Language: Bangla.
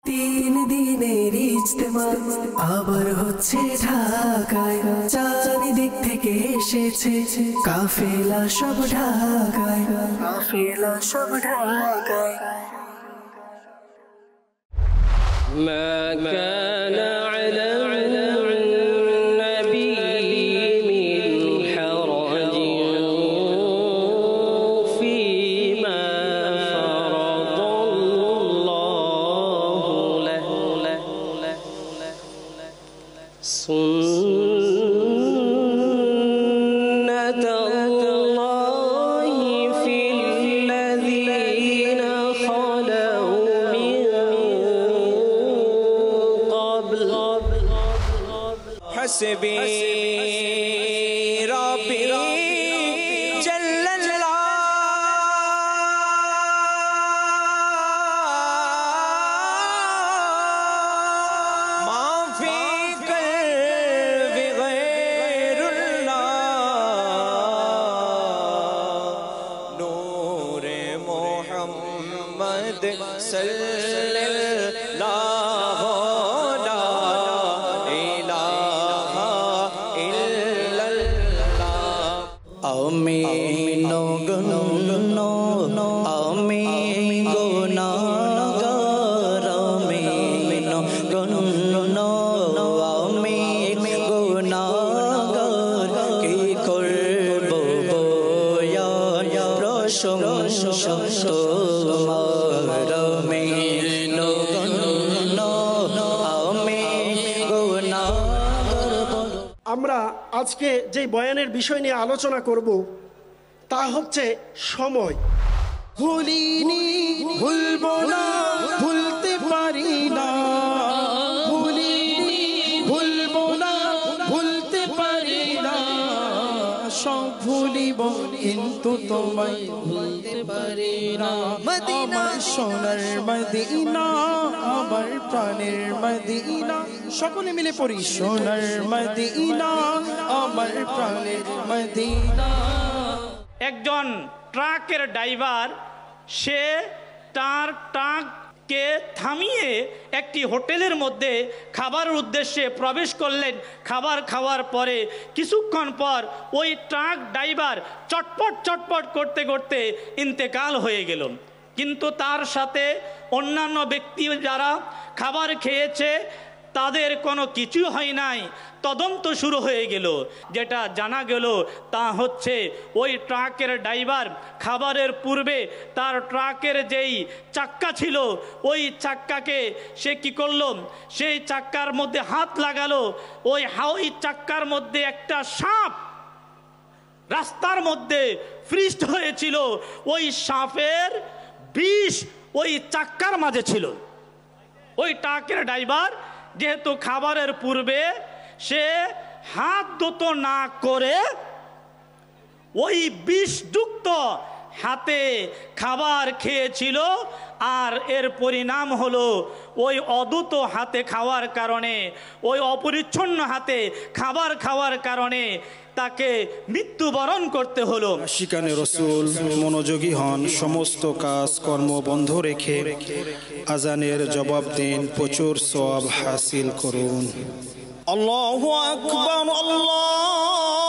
তিন দিনের ইজতেমা আবার হচ্ছে ঢাকায়, চারিদিক থেকে এসেছে কাফেলা সব ঢাকায়, কাফেলা সব ঢাকায়। মা কানা আলা حسبي ربي جل الله ما في قلبي غير الله نور محمد صلى الله আমরা আজকে যে বয়ানের বিষয় নিয়ে আলোচনা করব তা হচ্ছে সময়। ভুলিনি, ভুলবো না, ভুলতে পারি না, ভুলিনি, ভুলবো না, ভুলতে পারি না, সব ভুলিব কিন্তু তোমায় ভুলতে পারি না। মদিনা সোনার মদিনা, আমার প্রাণের মদিনা, সকলে মিলে পড়ি সোনার মদিনা, আমার প্রাণের মদিনা। একজন ট্রাকের ড্রাইভার, সে তার ট্রাককে থামিয়ে একটি হোটেলের মধ্যে খাবারের উদ্দেশ্যে প্রবেশ করলেন। খাবার খাওয়ার পরে কিছুক্ষণ পর ওই ট্রাক ড্রাইভার চটপট চটপট করতে করতে ইন্তেকাল হয়ে গেল। কিন্তু তার সাথে অন্যান্য ব্যক্তি যারা খাবার খেয়েছে তাদের কোনো কিছু হয় নাই। তদন্ত শুরু হয়ে গেল। যেটা জানা গেল তা হচ্ছে ওই ট্রাকের ড্রাইভার খাবারের পূর্বে তার ট্রাকের যেই চাক্কা ছিল ওই চাক্কাকে সে কি করলো, সেই চাক্কার মধ্যে হাত লাগালো। ওই চাক্কার মধ্যে একটা সাপ রাস্তার মধ্যে ফ্রিস্ট হয়েছিল। ওই সাপের বিষ ওই চাক্কার মাঝে ছিল। ওই ট্রাকের ড্রাইভার যেহেতু খাবারের পূর্বে সে হাত ধুতো না করে ওই বিষযুক্ত হাতে খাবার খেয়েছিল, আর এর পরিণাম হলো ওই অধুত হাতে খাওয়ার কারণে, ওই অপরিচ্ছন্ন হাতে খাবার খাওয়ার কারণে তাকে মৃত্যুবরণ করতে হলো। আশিকানে রাসূল মনোযোগী হন, সমস্ত কাজ কর্ম বন্ধ রেখে আজানের জবাব দিন, প্রচুর সওয়াব হাসিল করুন। আল্লাহু আকবার, আল্লাহ